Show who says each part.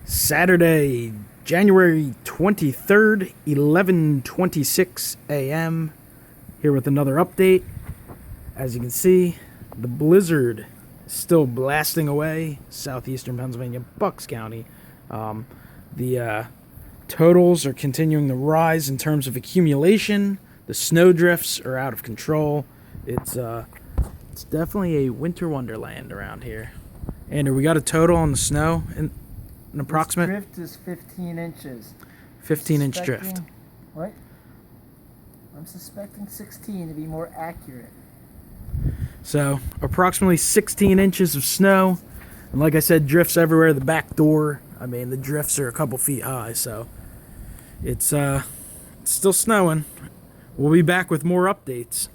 Speaker 1: Saturday, January 23rd, 11:26 a.m. Here with another update. As you can see, the blizzard is still blasting away southeastern Pennsylvania, Bucks County. The totals are continuing to rise in terms of accumulation. The snow drifts are out of control. It's definitely a winter wonderland around here. Andrew, we got a total on the snow in an approximate?
Speaker 2: This drift is 15 inches.
Speaker 1: 15-inch drift.
Speaker 2: What? I'm suspecting 16 to be more accurate.
Speaker 1: So, approximately 16 inches of snow. And like I said, drifts everywhere. The back door, the drifts are a couple feet high, so it's still snowing. We'll be back with more updates.